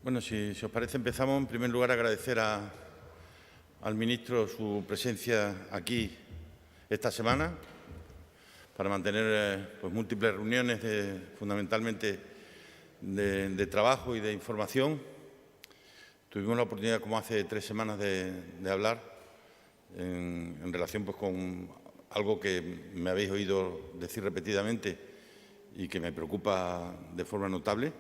Bueno, si os parece, empezamos. En primer lugar, agradecer al ministro su presencia aquí esta semana para mantener pues, múltiples reuniones, fundamentalmente de trabajo y de información. Tuvimos la oportunidad, como hace 3 semanas, de hablar en relación pues, con algo que me habéis oído decir repetidamente y que me preocupa de forma notable,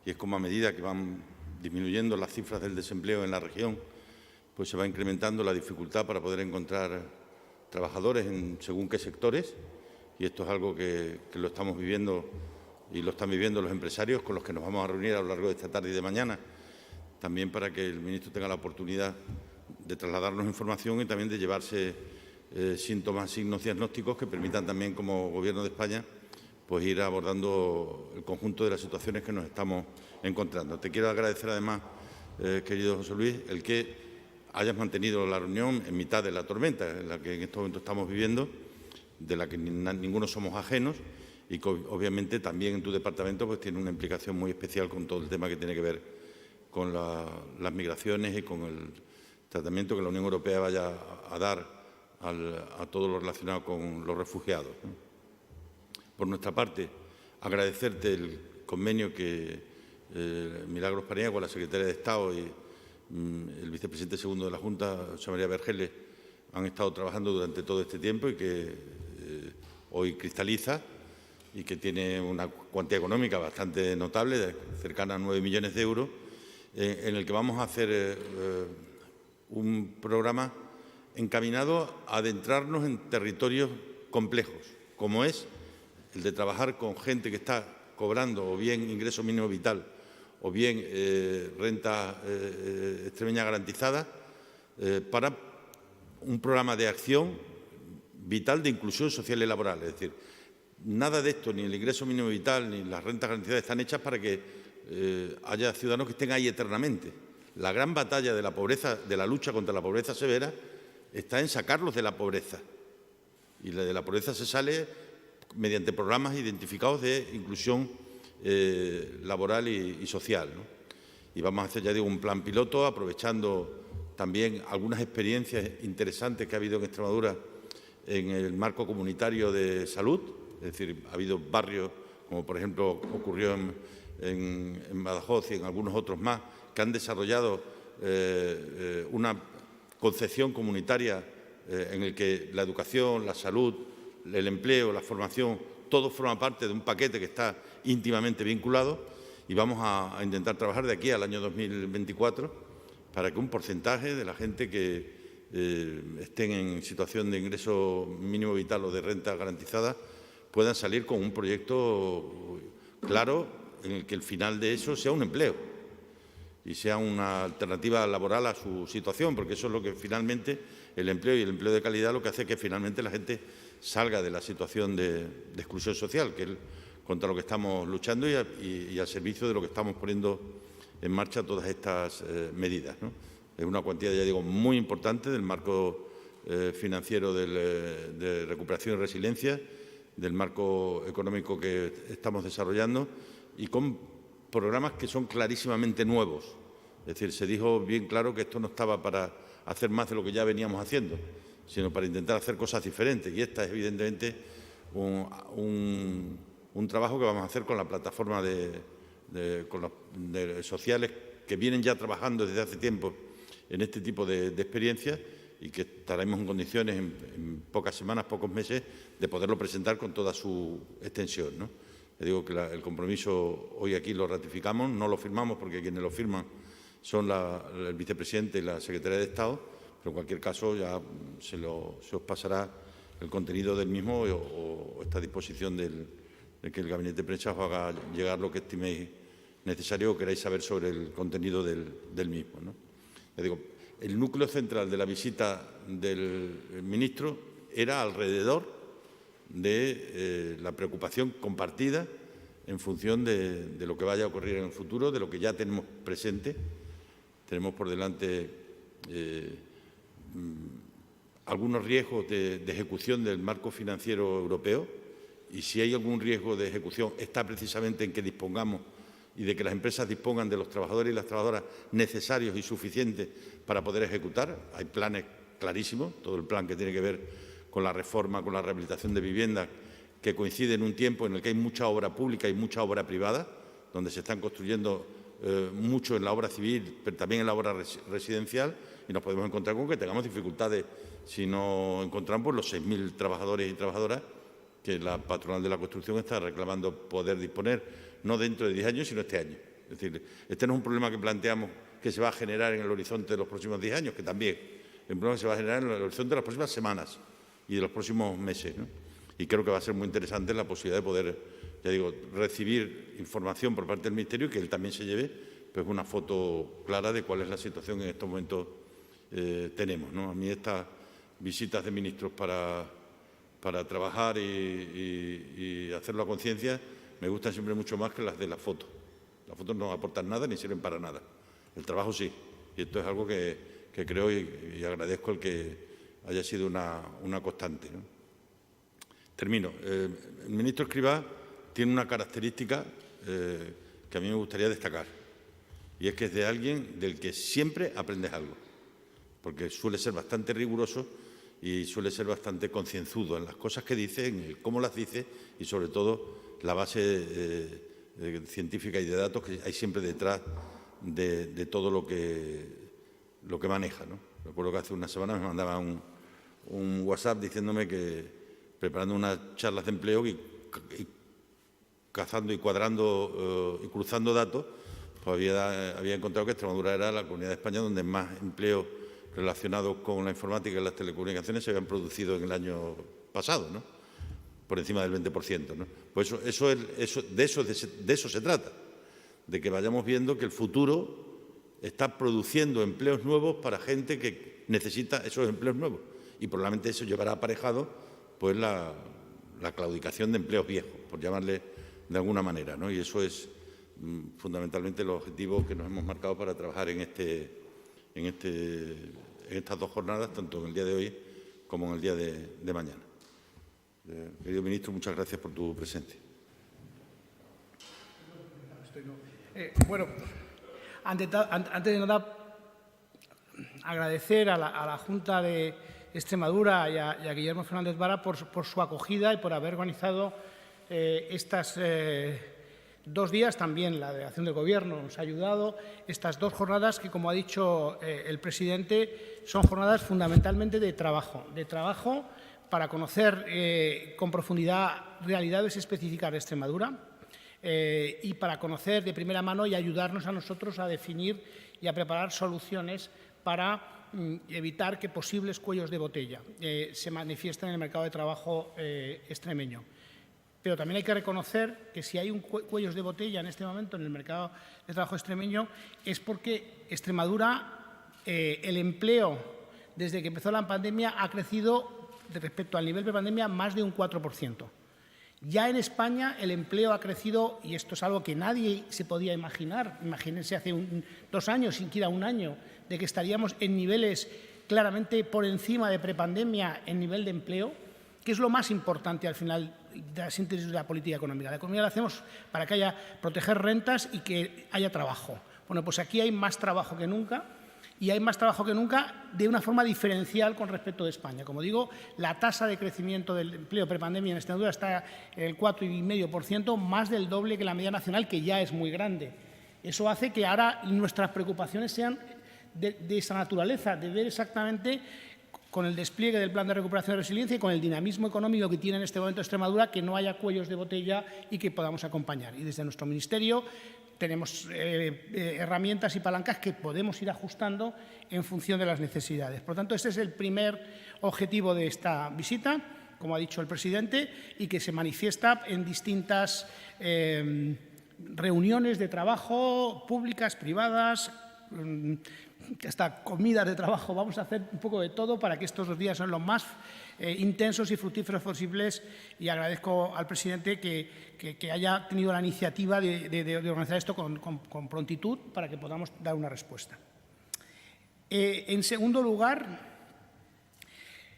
y es como a medida que van disminuyendo las cifras del desempleo en la región, pues se va incrementando la dificultad para poder encontrar trabajadores en según qué sectores, y esto es algo que lo estamos viviendo y lo están viviendo los empresarios con los que nos vamos a reunir a lo largo de esta tarde y de mañana, también para que el ministro tenga la oportunidad de trasladarnos información y también de llevarse síntomas, signos diagnósticos que permitan también, como Gobierno de España, pues ir abordando el conjunto de las situaciones que nos estamos encontrando. Te quiero agradecer además, querido José Luis, el que hayas mantenido la reunión en mitad de la tormenta en la que en estos momentos estamos viviendo, de la que ninguno somos ajenos y que obviamente también en tu departamento pues tiene una implicación muy especial con todo el tema que tiene que ver con las migraciones y con el tratamiento que la Unión Europea vaya a dar a todo lo relacionado con los refugiados. Por nuestra parte, agradecerte el convenio que Milagros Paniagua, la secretaria de Estado, y el vicepresidente segundo de la Junta, José María Vergeles, han estado trabajando durante todo este tiempo y que hoy cristaliza y que tiene una cuantía económica bastante notable, cercana a 9 millones de euros, en el que vamos a hacer un programa encaminado a adentrarnos en territorios complejos, como es el de trabajar con gente que está cobrando o bien ingreso mínimo vital o bien renta extremeña garantizada, para un programa de acción vital de inclusión social y laboral. Es decir, nada de esto, ni el ingreso mínimo vital ni las rentas garantizadas, están hechas para que haya ciudadanos que estén ahí eternamente. La gran batalla de la pobreza, de la lucha contra la pobreza severa, está en sacarlos de la pobreza. Y de la pobreza se sale mediante programas identificados de inclusión laboral y social, ¿no? Y vamos a hacer, ya digo, un plan piloto, aprovechando también algunas experiencias interesantes que ha habido en Extremadura en el marco comunitario de salud. Es decir, ha habido barrios, como por ejemplo ocurrió en Badajoz y en algunos otros más, que han desarrollado una concepción comunitaria en el que la educación, la salud, el empleo, la formación, todo forma parte de un paquete que está íntimamente vinculado, y vamos a intentar trabajar de aquí al año 2024 para que un porcentaje de la gente que estén en situación de ingreso mínimo vital o de renta garantizada puedan salir con un proyecto claro en el que el final de eso sea un empleo y sea una alternativa laboral a su situación, porque eso es lo que finalmente el empleo, y el empleo de calidad, lo que hace que finalmente la gente salga de la situación de exclusión social, que es contra lo que estamos luchando y al servicio de lo que estamos poniendo en marcha todas estas medidas, ¿no? Es una cuantía, ya digo, muy importante del marco financiero de recuperación y resiliencia, del marco económico que estamos desarrollando, y con programas que son clarísimamente nuevos. Es decir, se dijo bien claro que esto no estaba para hacer más de lo que ya veníamos haciendo, sino para intentar hacer cosas diferentes. Y esta es, evidentemente, un trabajo que vamos a hacer con la plataforma de sociales que vienen ya trabajando desde hace tiempo en este tipo de experiencias, y que estaremos en condiciones en pocas semanas, pocos meses, de poderlo presentar con toda su extensión, ¿no? Le digo que el compromiso hoy aquí lo ratificamos, no lo firmamos porque quienes lo firman son el vicepresidente y la secretaria de Estado, pero en cualquier caso ya se os pasará el contenido del mismo o esta disposición de que el Gabinete de Prensa os haga llegar lo que estiméis necesario o queráis saber sobre el contenido del mismo, ¿no? Le digo, el núcleo central de la visita del ministro era alrededor de la preocupación compartida en función de lo que vaya a ocurrir en el futuro, de lo que ya tenemos presente. Tenemos por delante algunos riesgos de ejecución del marco financiero europeo, y si hay algún riesgo de ejecución está precisamente en que dispongamos y de que las empresas dispongan de los trabajadores y las trabajadoras necesarios y suficientes para poder ejecutar. Hay planes clarísimos, todo el plan que tiene que ver con la reforma, con la rehabilitación de viviendas, que coincide en un tiempo en el que hay mucha obra pública y mucha obra privada, donde se están construyendo mucho en la obra civil, pero también en la obra residencial, y nos podemos encontrar con que tengamos dificultades si no encontramos pues, los 6.000 trabajadores y trabajadoras que la patronal de la construcción está reclamando poder disponer, no dentro de 10 años, sino este año. Es decir, este no es un problema que planteamos que se va a generar en el horizonte de los próximos 10 años, que también es un problema que se va a generar en el horizonte de las próximas semanas y de los próximos meses, ¿no? Y creo que va a ser muy interesante la posibilidad de poder, ya digo, recibir información por parte del Ministerio y que él también se lleve pues, una foto clara de cuál es la situación en estos momentos tenemos, ¿no? A mí estas visitas de ministros para trabajar y hacerlo a conciencia me gustan siempre mucho más que las de la foto. Las fotos no aportan nada ni sirven para nada. El trabajo sí. Y esto es algo que creo y agradezco el que haya sido una constante, ¿no? Termino. El ministro Escrivá tiene una característica que a mí me gustaría destacar, y es que es de alguien del que siempre aprendes algo, porque suele ser bastante riguroso y suele ser bastante concienzudo en las cosas que dice, en el cómo las dice y, sobre todo, la base científica y de datos que hay siempre detrás de todo lo que maneja, ¿no? Recuerdo que hace unas semanas me mandaba un WhatsApp diciéndome que, preparando unas charlas de empleo y cazando y cuadrando y cruzando datos, pues había encontrado que Extremadura era la comunidad de España donde más empleo relacionados con la informática y las telecomunicaciones se habían producido en el año pasado, ¿no? Por encima del 20%, ¿no? Pues de eso se trata, de que vayamos viendo que el futuro está produciendo empleos nuevos para gente que necesita esos empleos nuevos, y probablemente eso llevará aparejado pues la claudicación de empleos viejos, por llamarle de alguna manera, ¿no? Y eso es fundamentalmente el objetivo que nos hemos marcado para trabajar en estas dos jornadas, tanto en el día de hoy como en el día de mañana. Querido ministro, muchas gracias por tu presencia. Bueno, antes de nada, agradecer a la Junta de Extremadura y a Guillermo Fernández Vara por su acogida y por haber organizado estas 2 días. También la delegación del Gobierno nos ha ayudado. Estas 2 jornadas que, como ha dicho el presidente, son jornadas fundamentalmente de trabajo para conocer con profundidad realidades específicas de Extremadura y para conocer de primera mano y ayudarnos a nosotros a definir y a preparar soluciones para evitar que posibles cuellos de botella se manifiesten en el mercado de trabajo extremeño. Pero también hay que reconocer que si hay cuellos de botella en este momento en el mercado de trabajo extremeño es porque Extremadura, el empleo desde que empezó la pandemia ha crecido respecto al nivel de pandemia más de un 4%. Ya en España el empleo ha crecido, y esto es algo que nadie se podía imaginar. Imagínense hace 2 años, siquiera 1 año, de que estaríamos en niveles claramente por encima de prepandemia en nivel de empleo, que es lo más importante al final de la síntesis de la política económica. La economía la hacemos para que haya proteger rentas y que haya trabajo. Bueno, pues aquí hay más trabajo que nunca, y hay más trabajo que nunca de una forma diferencial con respecto de España. Como digo, la tasa de crecimiento del empleo prepandemia en Extremadura está en el 4,5%, más del doble que la media nacional, que ya es muy grande. Eso hace que ahora nuestras preocupaciones sean de esa naturaleza, de ver exactamente, con el despliegue del Plan de Recuperación y Resiliencia y con el dinamismo económico que tiene en este momento Extremadura, que no haya cuellos de botella y que podamos acompañar. Y desde nuestro Ministerio tenemos herramientas y palancas que podemos ir ajustando en función de las necesidades. Por lo tanto, este es el primer objetivo de esta visita, como ha dicho el presidente, y que se manifiesta en distintas reuniones de trabajo públicas, privadas, hasta comidas de trabajo. Vamos a hacer un poco de todo para que estos 2 días sean los más intensos y fructíferos posibles, y agradezco al presidente que haya tenido la iniciativa de organizar esto con prontitud para que podamos dar una respuesta. En segundo lugar,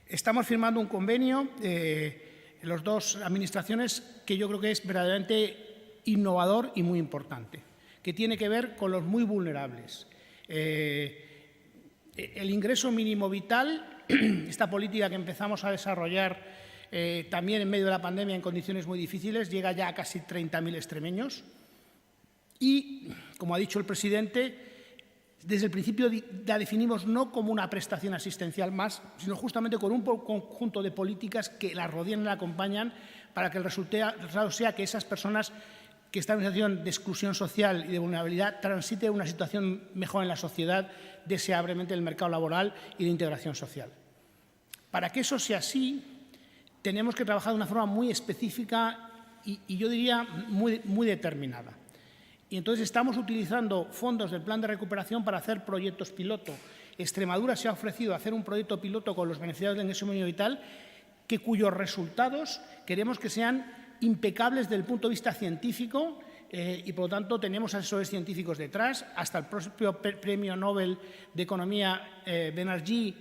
estamos firmando un convenio en las 2 administraciones que yo creo que es verdaderamente innovador y muy importante. que tiene que ver con los muy vulnerables. El ingreso mínimo vital, esta política que empezamos a desarrollar también en medio de la pandemia en condiciones muy difíciles, llega ya a casi 30.000 extremeños y, como ha dicho el presidente, desde el principio la definimos no como una prestación asistencial más, sino justamente con un conjunto de políticas que la rodean y la acompañan para que el resultado sea que esas personas que están en una situación de exclusión social y de vulnerabilidad transiten una situación mejor en la sociedad, deseablemente en el mercado laboral y de integración social. Para que eso sea así, tenemos que trabajar de una forma muy específica y yo diría muy determinada. Y entonces estamos utilizando fondos del Plan de Recuperación para hacer proyectos piloto. Extremadura se ha ofrecido a hacer un proyecto piloto con los beneficiarios del ingreso mínimo vital cuyos resultados queremos que sean impecables desde el punto de vista científico y, por lo tanto, tenemos asesores científicos detrás. Hasta el propio Premio Nobel de Economía, Banerjee,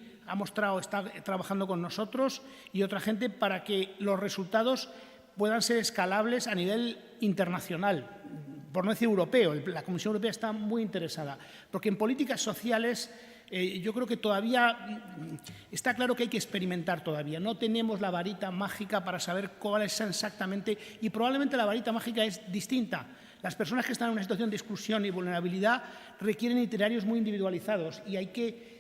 está trabajando con nosotros y otra gente para que los resultados puedan ser escalables a nivel internacional, por no decir europeo. La Comisión Europea está muy interesada, porque en políticas sociales yo creo que todavía está claro que hay que experimentar todavía. No tenemos la varita mágica para saber cuál es exactamente, y probablemente la varita mágica es distinta. Las personas que están en una situación de exclusión y vulnerabilidad requieren itinerarios muy individualizados y hay que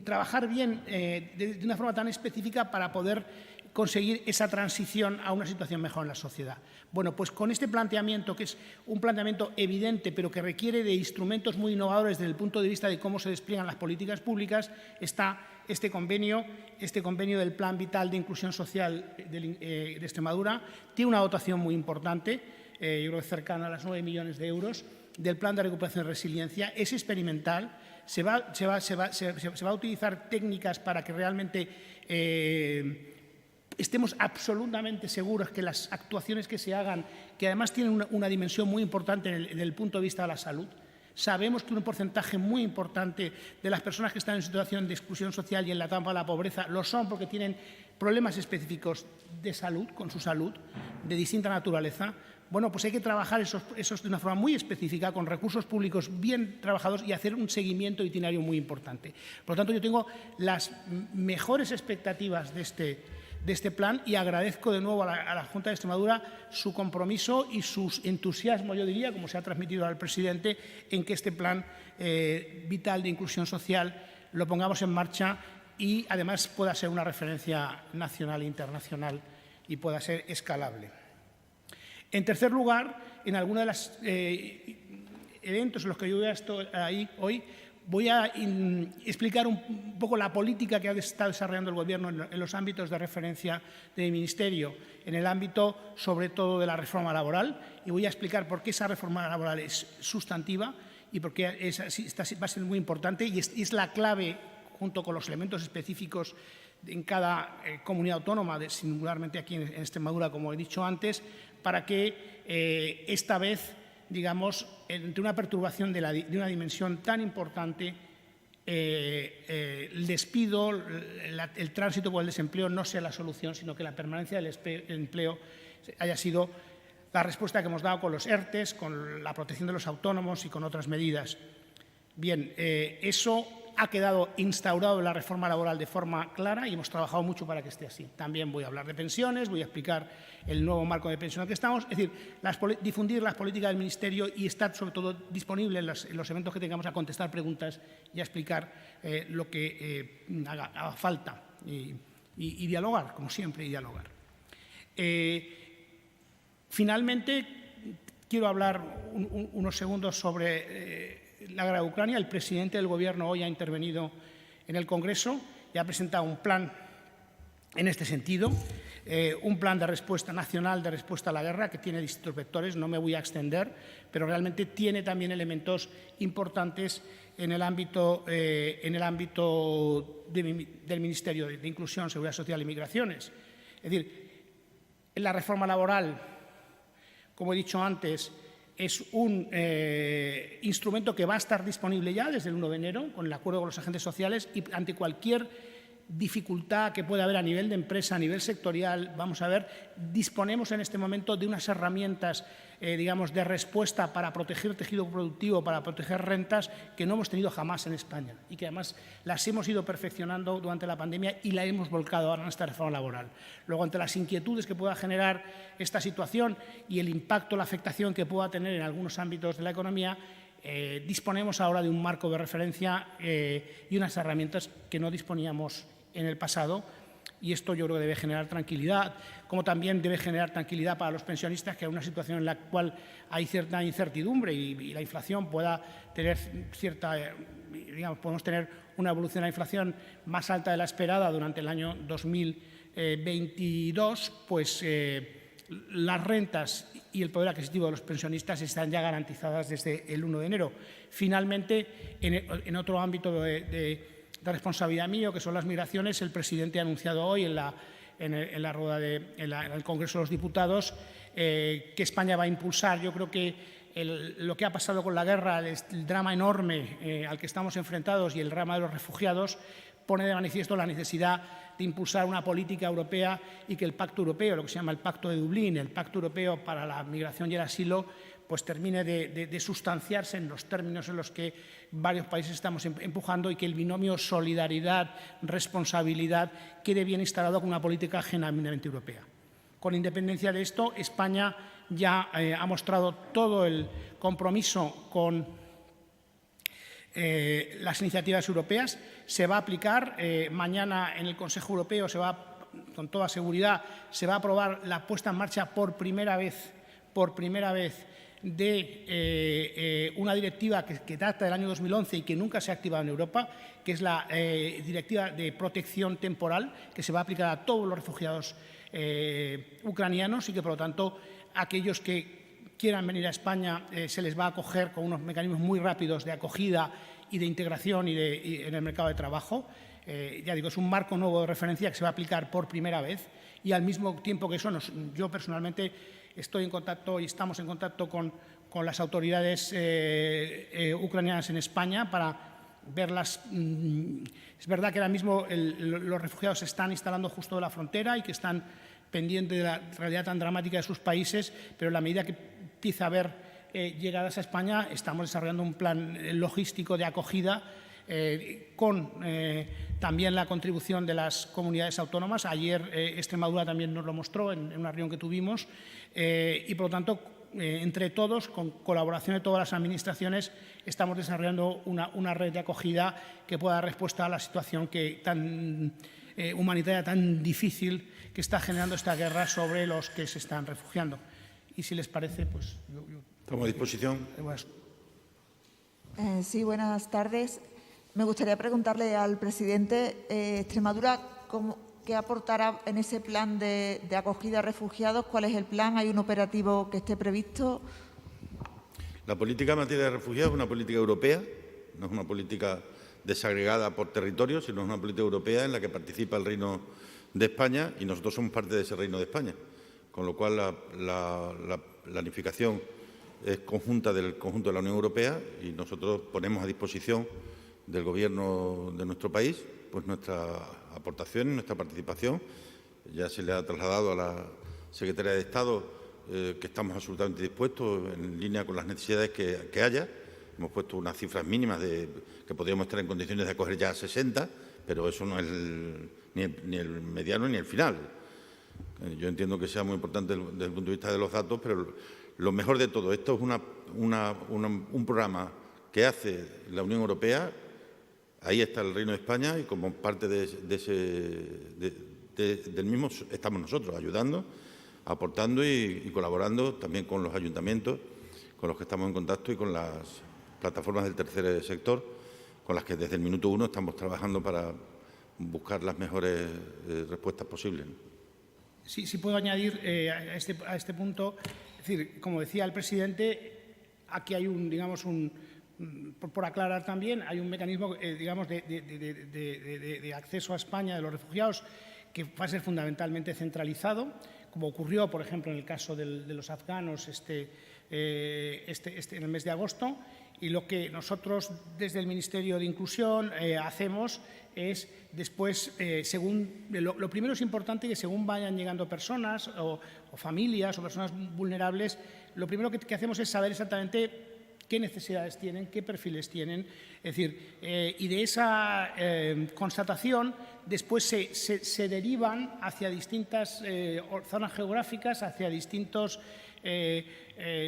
trabajar bien de una forma tan específica para poder conseguir esa transición a una situación mejor en la sociedad. Bueno, pues con este planteamiento, que es un planteamiento evidente, pero que requiere de instrumentos muy innovadores desde el punto de vista de cómo se despliegan las políticas públicas, está este convenio del Plan Vital de Inclusión Social de Extremadura. Tiene una dotación muy importante, yo creo que cercana a las 9 millones de euros, del Plan de Recuperación y Resiliencia. Es experimental. Se va a utilizar técnicas para que realmente estemos absolutamente seguros que las actuaciones que se hagan, que además tienen una dimensión muy importante desde el punto de vista de la salud. Sabemos que un porcentaje muy importante de las personas que están en situación de exclusión social y en la trampa de la pobreza lo son porque tienen problemas específicos de salud, con su salud, de distinta naturaleza. Bueno, pues hay que trabajar esos de una forma muy específica, con recursos públicos bien trabajados y hacer un seguimiento itinerario muy importante. Por lo tanto, yo tengo las mejores expectativas de este plan y agradezco de nuevo a la Junta de Extremadura su compromiso y su entusiasmo, yo diría, como se ha transmitido al presidente, en que este plan vital de inclusión social lo pongamos en marcha y además pueda ser una referencia nacional e internacional y pueda ser escalable. En tercer lugar, en algunos de los eventos en los que yo voy a estar ahí hoy, voy a explicar un poco la política que ha estado desarrollando el Gobierno en los ámbitos de referencia de mi ministerio, en el ámbito sobre todo de la reforma laboral, y voy a explicar por qué esa reforma laboral es sustantiva y por qué va a ser muy importante y es la clave, junto con los elementos específicos en cada comunidad autónoma, singularmente aquí en Extremadura, como he dicho antes, para que esta vez, digamos, entre una perturbación de una dimensión tan importante, el despido, el tránsito por el desempleo no sea la solución, sino que la permanencia del empleo haya sido la respuesta que hemos dado con los ERTEs, con la protección de los autónomos y con otras medidas. Bien, eso ha quedado instaurado en la reforma laboral de forma clara y hemos trabajado mucho para que esté así. También voy a hablar de pensiones, voy a explicar el nuevo marco de pensión en el que estamos, es decir, difundir las políticas del Ministerio y estar, sobre todo, disponible en los eventos que tengamos a contestar preguntas y a explicar lo que haga falta y dialogar, como siempre, y dialogar. Finalmente, quiero hablar unos segundos sobre la guerra de Ucrania. El presidente del Gobierno hoy ha intervenido en el Congreso y ha presentado un plan en este sentido, un plan de respuesta nacional de respuesta a la guerra que tiene distintos vectores. No me voy a extender, pero realmente tiene también elementos importantes en el ámbito del Ministerio de Inclusión, Seguridad Social y Migraciones. Es decir, en la reforma laboral, como he dicho antes, es un instrumento que va a estar disponible ya desde el 1 de enero, con el acuerdo con los agentes sociales y ante cualquier dificultad que puede haber a nivel de empresa, a nivel sectorial, vamos a ver, disponemos en este momento de unas herramientas, digamos, de respuesta para proteger tejido productivo, para proteger rentas, que no hemos tenido jamás en España y que además las hemos ido perfeccionando durante la pandemia y la hemos volcado ahora en esta reforma laboral. Luego, ante las inquietudes que pueda generar esta situación y el impacto, la afectación que pueda tener en algunos ámbitos de la economía, disponemos ahora de un marco de referencia y unas herramientas que no disponíamos en el pasado, y esto yo creo que debe generar tranquilidad, como también debe generar tranquilidad para los pensionistas, que en una situación en la cual hay cierta incertidumbre y la inflación pueda tener cierta, digamos, podemos tener una evolución de la inflación más alta de la esperada durante el año 2022, pues las rentas y el poder adquisitivo de los pensionistas están ya garantizadas desde el 1 de enero. Finalmente, en otro ámbito de responsabilidad mío, que son las migraciones, el presidente ha anunciado hoy en la rueda en el Congreso de los Diputados que España va a impulsar. Yo creo que lo que ha pasado con la guerra, el drama enorme al que estamos enfrentados y el drama de los refugiados, pone de manifiesto la necesidad de impulsar una política europea y que el Pacto Europeo, lo que se llama el Pacto de Dublín, el Pacto Europeo para la Migración y el Asilo, pues termine de sustanciarse en los términos en los que varios países estamos empujando, y que el binomio solidaridad-responsabilidad quede bien instalado con una política genuinamente europea. Con independencia de esto, España ya ha mostrado todo el compromiso con las iniciativas europeas. Se va a aplicar mañana en el Consejo Europeo, con toda seguridad, se va a aprobar la puesta en marcha por primera vez de una directiva que data del año 2011 y que nunca se ha activado en Europa, que es la Directiva de Protección Temporal, que se va a aplicar a todos los refugiados ucranianos, y que, por lo tanto, aquellos que quieran venir a España se les va a acoger con unos mecanismos muy rápidos de acogida y de integración y en el mercado de trabajo. Ya digo, es un marco nuevo de referencia que se va a aplicar por primera vez, y al mismo tiempo que eso, yo personalmente estoy en contacto y estamos en contacto con las autoridades ucranianas en España para verlas. Es verdad que ahora mismo los refugiados se están instalando justo de la frontera y que están pendientes de la realidad tan dramática de sus países, pero en la medida que empieza a haber llegadas a España, estamos desarrollando un plan logístico de acogida con también la contribución de las comunidades autónomas. Ayer Extremadura también nos lo mostró en una reunión que tuvimos, y, por lo tanto, entre todos, con colaboración de todas las administraciones, estamos desarrollando una red de acogida que pueda dar respuesta a la situación humanitaria tan difícil que está generando esta guerra sobre los que se están refugiando. Y si les parece, pues estamos a disposición. Sí, buenas tardes. Me gustaría preguntarle al presidente, Extremadura, ¿qué aportará en ese plan de acogida a refugiados? ¿Cuál es el plan? ¿Hay un operativo que esté previsto? La política en materia de refugiados es una política europea, no es una política desagregada por territorio, sino es una política europea en la que participa el Reino de España, y nosotros somos parte de ese Reino de España, con lo cual la planificación es conjunta del conjunto de la Unión Europea, y nosotros ponemos a disposición del Gobierno de nuestro país pues nuestra aportación y nuestra participación. Ya se le ha trasladado a la Secretaría de Estado que estamos absolutamente dispuestos en línea con las necesidades que haya. Hemos puesto unas cifras mínimas que podríamos estar en condiciones de acoger ya a 60, pero eso no es ni el mediano ni el final. Yo entiendo que sea muy importante desde el punto de vista de los datos, pero lo mejor de todo esto es un programa que hace la Unión Europea. Ahí está el Reino de España, y como parte del mismo estamos nosotros ayudando, aportando y colaborando también con los ayuntamientos con los que estamos en contacto y con las plataformas del tercer sector, con las que desde el minuto 1 estamos trabajando para buscar las mejores respuestas posibles. Sí, puedo añadir a este punto. Es decir, como decía el presidente, aquí hay por aclarar también, hay un mecanismo, de acceso a España de los refugiados que va a ser fundamentalmente centralizado, como ocurrió, por ejemplo, en el caso de los afganos en el mes de agosto. Y lo que nosotros desde el Ministerio de Inclusión hacemos es después, lo primero es importante que según vayan llegando personas o familias o personas vulnerables, lo primero que hacemos es saber exactamente qué necesidades tienen, qué perfiles tienen. Es decir, y de esa constatación después se derivan hacia distintas zonas geográficas, hacia distintos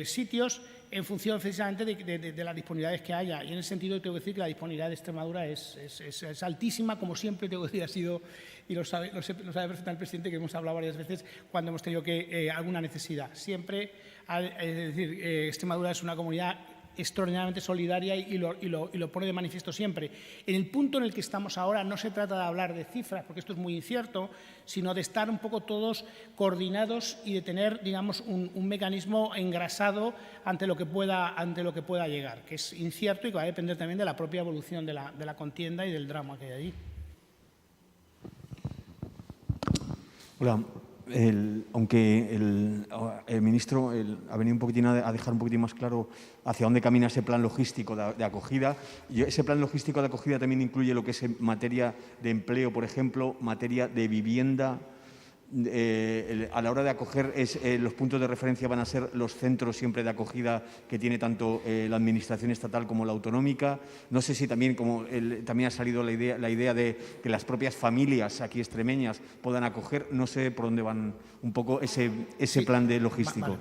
sitios, en función precisamente de las disponibilidades que haya. Y en ese sentido tengo que decir que la disponibilidad de Extremadura es altísima, como siempre tengo que decir, ha sido, y lo sabe perfectamente el presidente, que hemos hablado varias veces cuando hemos tenido alguna necesidad. Siempre, es decir, Extremadura es una comunidad extraordinariamente solidaria y lo pone de manifiesto siempre. En el punto en el que estamos ahora no se trata de hablar de cifras, porque esto es muy incierto, sino de estar un poco todos coordinados y de tener, digamos, un mecanismo engrasado ante lo que pueda llegar, que es incierto y que va a depender también de la propia evolución de la contienda y del drama que hay allí. Hola. Aunque el ministro ha venido un poquitín a dejar un poquitín más claro hacia dónde camina ese plan logístico de acogida. Y ese plan logístico de acogida también incluye lo que es en materia de empleo, por ejemplo, materia de vivienda. A la hora de acoger, los puntos de referencia van a ser los centros siempre de acogida que tiene tanto la Administración estatal como la autonómica. No sé si también, también ha salido la idea de que las propias familias aquí extremeñas puedan acoger. No sé por dónde van un poco ese plan de logístico. Vale.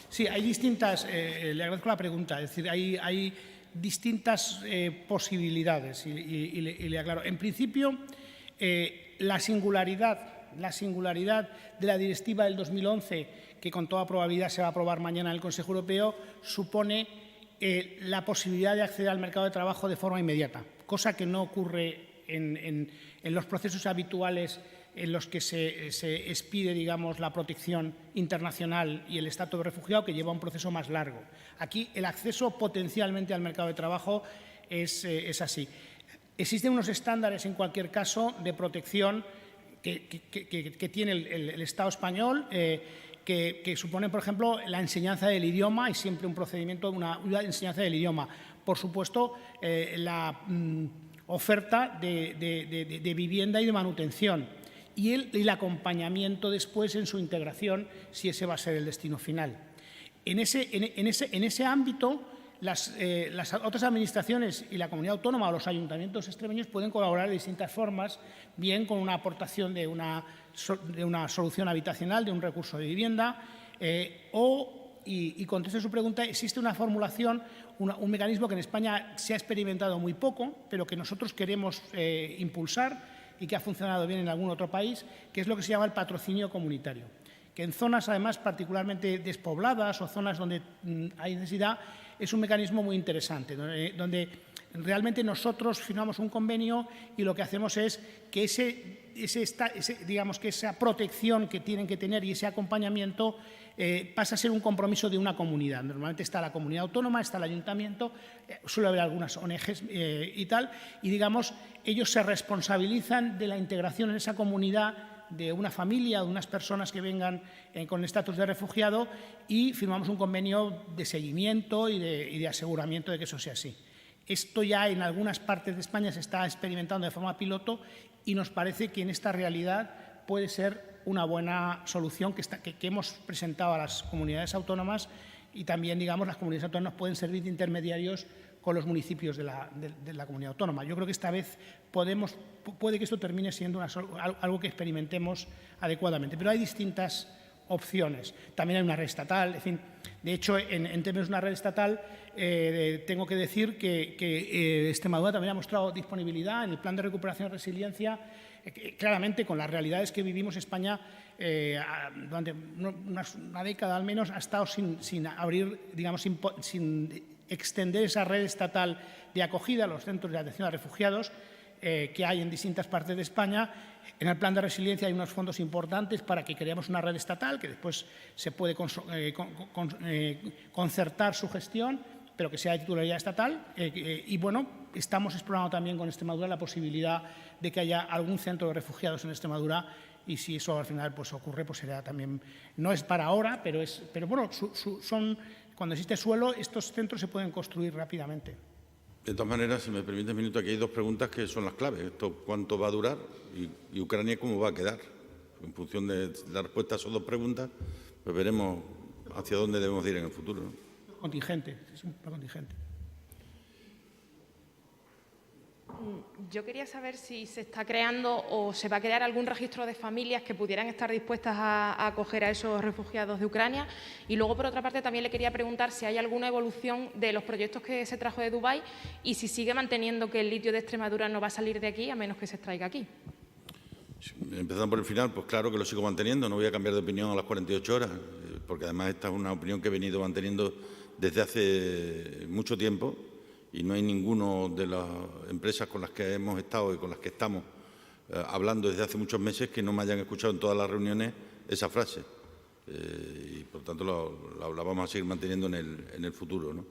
Sí, hay distintas, le agradezco la pregunta, es decir, hay distintas posibilidades y le aclaro. En principio, la singularidad de la directiva del 2011, que con toda probabilidad se va a aprobar mañana en el Consejo Europeo, supone la posibilidad de acceder al mercado de trabajo de forma inmediata, cosa que no ocurre en los procesos habituales en los que se expide, digamos, la protección internacional y el estatus de refugiado, que lleva un proceso más largo. Aquí el acceso potencialmente al mercado de trabajo es así. Existen unos estándares, en cualquier caso, de protección que tiene el Estado español, que suponen, por ejemplo, la enseñanza del idioma, y siempre un procedimiento de una enseñanza del idioma. Por supuesto, la oferta de vivienda y de manutención y el acompañamiento después en su integración, si ese va a ser el destino final. En ese ámbito, las otras administraciones y la comunidad autónoma o los ayuntamientos extremeños pueden colaborar de distintas formas, bien con una aportación de una solución habitacional, de un recurso de vivienda, y contesto su pregunta, existe una formulación, un mecanismo que en España se ha experimentado muy poco, pero que nosotros queremos impulsar y que ha funcionado bien en algún otro país, que es lo que se llama el patrocinio comunitario, que en zonas, además, particularmente despobladas o zonas donde hay necesidad, es un mecanismo muy interesante, donde realmente nosotros firmamos un convenio y lo que hacemos es que digamos que esa protección que tienen que tener y ese acompañamiento pasa a ser un compromiso de una comunidad. Normalmente está la comunidad autónoma, está el ayuntamiento, suele haber algunas ONGs y tal, y digamos, ellos se responsabilizan de la integración en esa comunidad de una familia o de unas personas que vengan con estatus de refugiado, y firmamos un convenio de seguimiento y de aseguramiento de que eso sea así. Esto ya en algunas partes de España se está experimentando de forma piloto y nos parece que en esta realidad puede ser una buena solución que hemos presentado a las comunidades autónomas, y también, digamos, las comunidades autónomas pueden servir de intermediarios con los municipios de la comunidad autónoma. Yo creo que esta vez puede que esto termine siendo algo que experimentemos adecuadamente, pero hay distintas opciones. También hay una red estatal, en fin. De hecho, en términos de una red estatal, tengo que decir que Extremadura también ha mostrado disponibilidad en el plan de recuperación y resiliencia. Claramente, con las realidades que vivimos, España durante una década al menos ha estado sin abrir, digamos, sin extender esa red estatal de acogida a los centros de atención a refugiados que hay en distintas partes de España. En el plan de resiliencia hay unos fondos importantes para que creemos una red estatal que después se puede concertar su gestión, pero que sea de titularidad estatal. Y bueno, estamos explorando también con Extremadura la posibilidad de que haya algún centro de refugiados en Extremadura, y si eso al final pues ocurre, pues será también, no es para ahora, pero bueno, son cuando existe suelo, estos centros se pueden construir rápidamente. De todas maneras, si me permite un minuto, aquí hay dos preguntas que son las claves. Esto, ¿cuánto va a durar? Y Ucrania, ¿cómo va a quedar? En función de la respuesta a esas dos preguntas, pues veremos hacia dónde debemos ir en el futuro, ¿no? Contingente, es un plan contingente. Yo quería saber si se está creando o se va a crear algún registro de familias que pudieran estar dispuestas a acoger a esos refugiados de Ucrania. Y luego, por otra parte, también le quería preguntar si hay alguna evolución de los proyectos que se trajo de Dubái y si sigue manteniendo que el litio de Extremadura no va a salir de aquí a menos que se extraiga aquí. Empezando por el final, pues claro que lo sigo manteniendo. No voy a cambiar de opinión a las 48 horas, porque además esta es una opinión que he venido manteniendo desde hace mucho tiempo. Y no hay ninguna de las empresas con las que hemos estado y con las que estamos hablando desde hace muchos meses que no me hayan escuchado en todas las reuniones esa frase. Y por tanto la vamos a seguir manteniendo en el futuro, ¿no?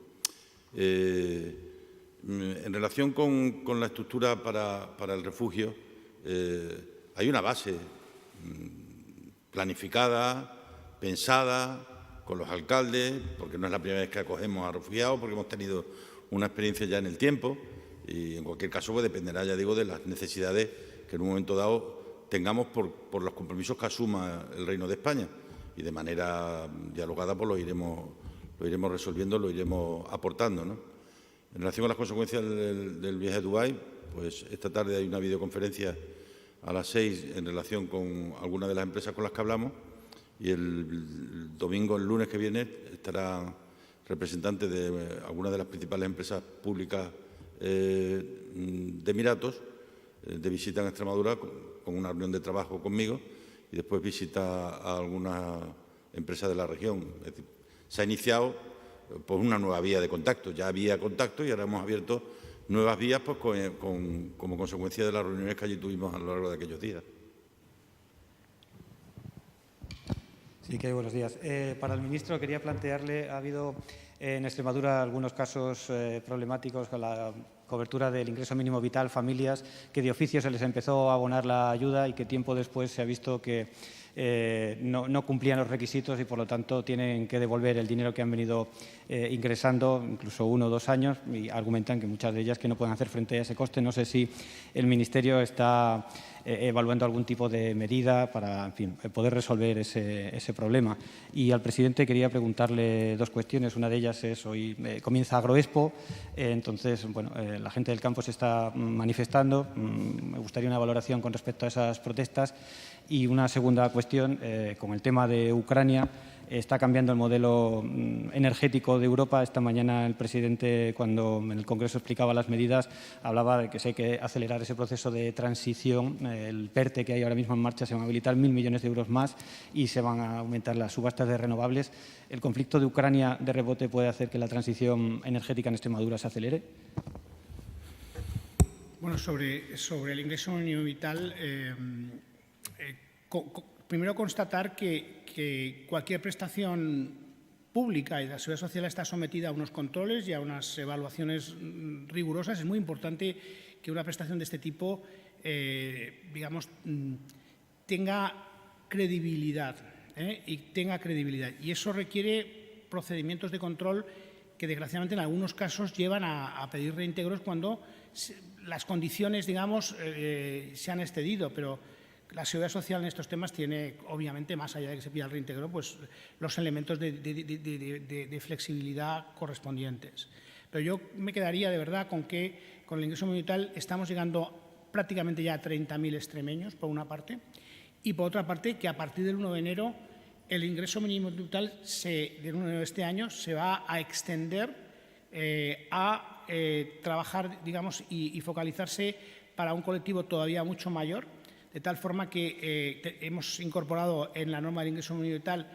En relación con la estructura para el refugio, hay una base planificada, pensada, con los alcaldes, porque no es la primera vez que acogemos a refugiados, porque hemos tenido una experiencia ya en el tiempo y, en cualquier caso, pues dependerá, ya digo, de las necesidades que en un momento dado tengamos por los compromisos que asuma el Reino de España y de manera dialogada pues lo iremos resolviendo, lo iremos aportando, ¿no? En relación con las consecuencias del viaje a Dubái, pues esta tarde hay una videoconferencia a las 6 en relación con algunas de las empresas con las que hablamos y el domingo, el lunes que viene, estará representantes de algunas de las principales empresas públicas de Emiratos de visita en Extremadura con una reunión de trabajo conmigo y después visita a algunas empresas de la región. Es decir, se ha iniciado pues, una nueva vía de contacto. Ya había contacto y ahora hemos abierto nuevas vías pues, como consecuencia de las reuniones que allí tuvimos a lo largo de aquellos días. Sí, que buenos días. Para el ministro quería plantearle, ha habido en Extremadura algunos casos problemáticos con la cobertura del ingreso mínimo vital, familias que de oficio se les empezó a abonar la ayuda y que tiempo después se ha visto que no cumplían los requisitos y, por lo tanto, tienen que devolver el dinero que han venido ingresando, incluso 1 o 2 años, y argumentan que muchas de ellas que no pueden hacer frente a ese coste. No sé si el Ministerio está evaluando algún tipo de medida para, en fin, poder resolver ese problema. Y al presidente quería preguntarle 2 cuestiones. Una de ellas es, hoy comienza Agroexpo, entonces, bueno, la gente del campo se está manifestando. Me gustaría una valoración con respecto a esas protestas. Y una segunda cuestión, con el tema de Ucrania, está cambiando el modelo energético de Europa. Esta mañana el presidente, cuando en el Congreso explicaba las medidas, hablaba de que si hay que acelerar ese proceso de transición. El PERTE que hay ahora mismo en marcha se van a habilitar 1.000 millones de euros más y se van a aumentar las subastas de renovables. ¿El conflicto de Ucrania de rebote puede hacer que la transición energética en Extremadura se acelere? Bueno, sobre el ingreso mínimo vital, primero constatar que cualquier prestación pública y de la seguridad social está sometida a unos controles y a unas evaluaciones rigurosas. Es muy importante que una prestación de este tipo, digamos, tenga credibilidad, y eso requiere procedimientos de control que, desgraciadamente, en algunos casos llevan a pedir reintegros cuando las condiciones, digamos, se han excedido, pero la seguridad social en estos temas tiene, obviamente, más allá de que se pida el reintegro, pues los elementos de flexibilidad correspondientes. Pero yo me quedaría, de verdad, con que con el ingreso mínimo vital estamos llegando prácticamente ya a 30.000 extremeños, por una parte, y por otra parte, que a partir del 1 de enero el ingreso mínimo vital del 1 de enero de este año se va a extender a trabajar, digamos, y focalizarse para un colectivo todavía mucho mayor, de tal forma que hemos incorporado en la norma del ingreso mínimo vital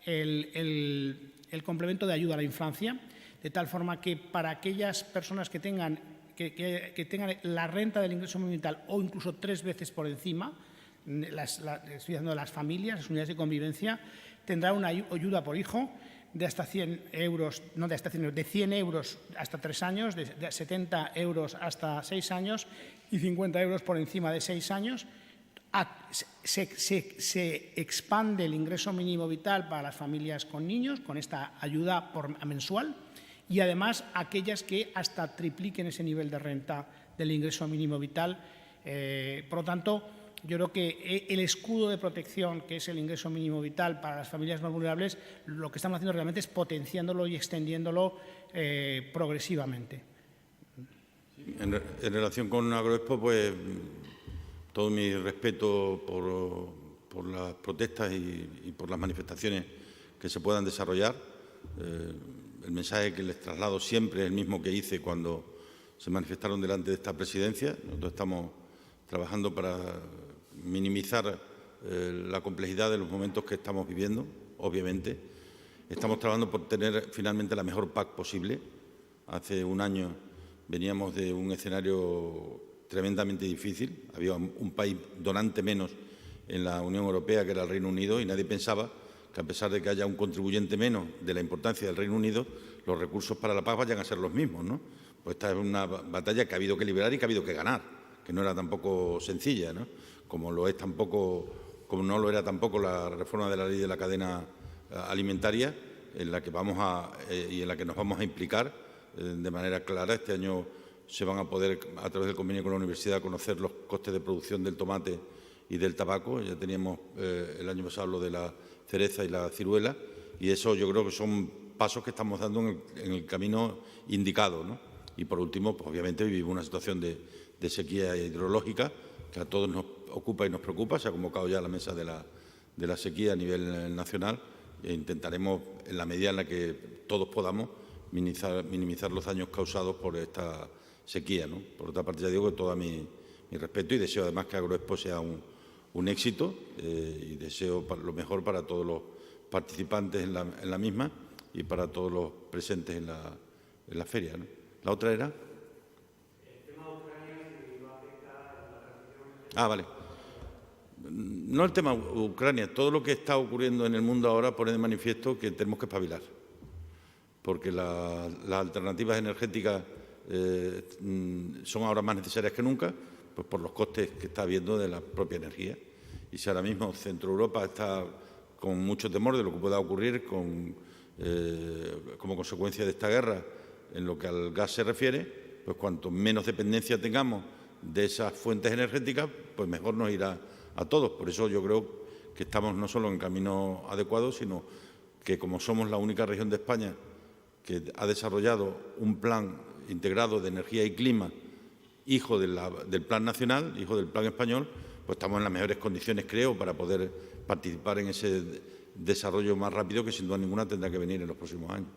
el complemento de ayuda a la infancia, de tal forma que para aquellas personas que tengan la renta del ingreso mínimo vital o incluso 3 veces por encima, estoy hablando de las familias, las unidades de convivencia, tendrá una ayuda por hijo de hasta 100 euros, no de hasta 100 euros, de 100 euros hasta 3 años, de 70 euros hasta 6 años y 50 euros por encima de 6 años, se expande el ingreso mínimo vital para las familias con niños, con esta ayuda mensual, y además aquellas que hasta tripliquen ese nivel de renta del ingreso mínimo vital. Por lo tanto, yo creo que el escudo de protección, que es el ingreso mínimo vital para las familias más vulnerables, lo que estamos haciendo realmente es potenciándolo y extendiéndolo progresivamente. En relación con Agroexpo, pues todo mi respeto por las protestas y por las manifestaciones que se puedan desarrollar. El mensaje que les traslado siempre es el mismo que hice cuando se manifestaron delante de esta presidencia. Nosotros estamos trabajando para minimizar la complejidad de los momentos que estamos viviendo, obviamente. Estamos trabajando por tener finalmente la mejor PAC posible. Hace un año veníamos de un escenario tremendamente difícil. Había un país donante menos en la Unión Europea, que era el Reino Unido, y nadie pensaba que, a pesar de que haya un contribuyente menos de la importancia del Reino Unido, los recursos para la PAC vayan a ser los mismos, ¿no? Pues esta es una batalla que ha habido que liberar y que ha habido que ganar, que no era tampoco sencilla, ¿no? Como no lo era tampoco la reforma de la ley de la cadena alimentaria, en la que y en la que nos vamos a implicar de manera clara. Este año se van a poder, a través del convenio con la universidad, conocer los costes de producción del tomate y del tabaco. Ya teníamos el año pasado lo de la cereza y la ciruela, y eso yo creo que son pasos que estamos dando en el camino indicado, ¿no? Y por último, pues obviamente vivimos una situación de sequía hidrológica que a todos nos ocupa y nos preocupa. Se ha convocado ya la mesa de la sequía a nivel nacional e intentaremos, en la medida en la que todos podamos, minimizar los daños causados por esta sequía, ¿no? Por otra parte, ya digo que todo mi respeto, y deseo además que Agroexpo sea un éxito, y deseo lo mejor para todos los participantes en la misma y para todos los presentes en la feria, ¿no? ¿La otra era? El tema de Ucrania, si va a afectar la transición. Vale. No el tema Ucrania. Todo lo que está ocurriendo en el mundo ahora pone de manifiesto que tenemos que espabilar, porque las alternativas energéticas son ahora más necesarias que nunca, pues por los costes que está habiendo de la propia energía. Y si ahora mismo Centro Europa está con mucho temor de lo que pueda ocurrir como consecuencia de esta guerra en lo que al gas se refiere, pues cuanto menos dependencia tengamos de esas fuentes energéticas, pues mejor nos irá a todos. Por eso yo creo que estamos no solo en camino adecuado, sino que, como somos la única región de España que ha desarrollado un plan integrado de energía y clima, hijo del Plan Nacional, hijo del Plan Español, pues estamos en las mejores condiciones, creo, para poder participar en ese desarrollo más rápido, que sin duda ninguna tendrá que venir en los próximos años.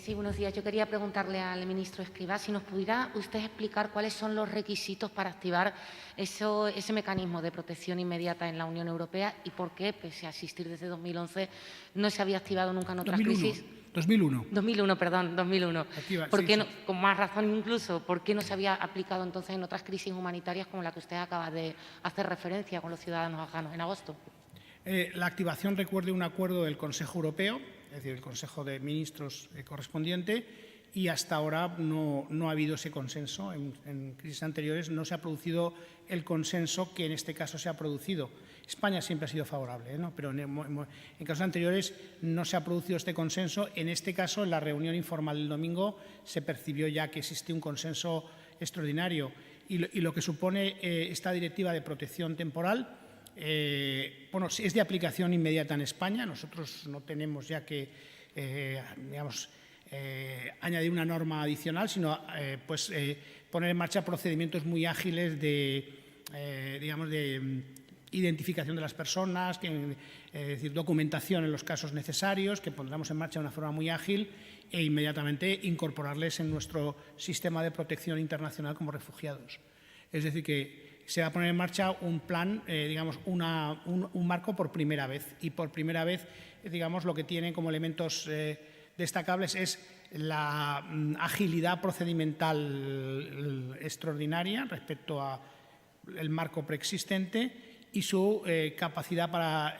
Sí, buenos días. Yo quería preguntarle al ministro Escrivá si nos pudiera usted explicar cuáles son los requisitos para activar ese mecanismo de protección inmediata en la Unión Europea y por qué, pese a existir desde 2011, no se había activado nunca en otras crisis. 2001, perdón, 2001. Activa, ¿Por qué sí, no, sí. con más razón incluso, por qué no se había aplicado entonces en otras crisis humanitarias como la que usted acaba de hacer referencia con los ciudadanos afganos en agosto? La activación recuerde un acuerdo del Consejo Europeo, es decir, el Consejo de Ministros correspondiente, y hasta ahora no ha habido ese consenso. En crisis anteriores no se ha producido el consenso que en este caso se ha producido. España siempre ha sido favorable, ¿no? Pero en casos anteriores no se ha producido este consenso. En este caso, en la reunión informal del domingo, se percibió ya que existe un consenso extraordinario. Y lo que supone esta directiva de protección temporal, bueno, es de aplicación inmediata en España. Nosotros no tenemos ya que, añadir una norma adicional, sino poner en marcha procedimientos muy ágiles de identificación de las personas, es decir, documentación en los casos necesarios, que pondremos en marcha de una forma muy ágil e inmediatamente incorporarles en nuestro sistema de protección internacional como refugiados. Es decir, que se va a poner en marcha un plan, un marco por primera vez. Y por primera vez, lo que tiene como elementos destacables es la agilidad procedimental extraordinaria respecto al marco preexistente y su capacidad para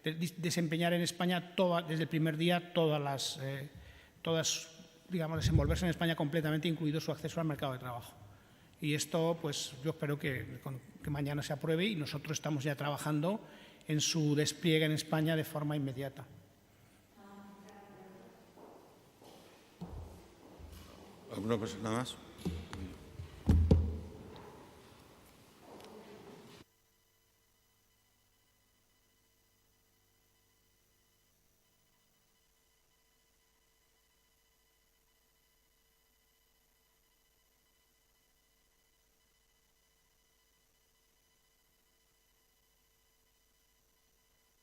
desempeñar en España desde el primer día desenvolverse en España completamente, incluido su acceso al mercado de trabajo. Y esto, pues yo espero que mañana se apruebe y nosotros estamos ya trabajando en su despliegue en España de forma inmediata. ¿Alguna cosa nada más?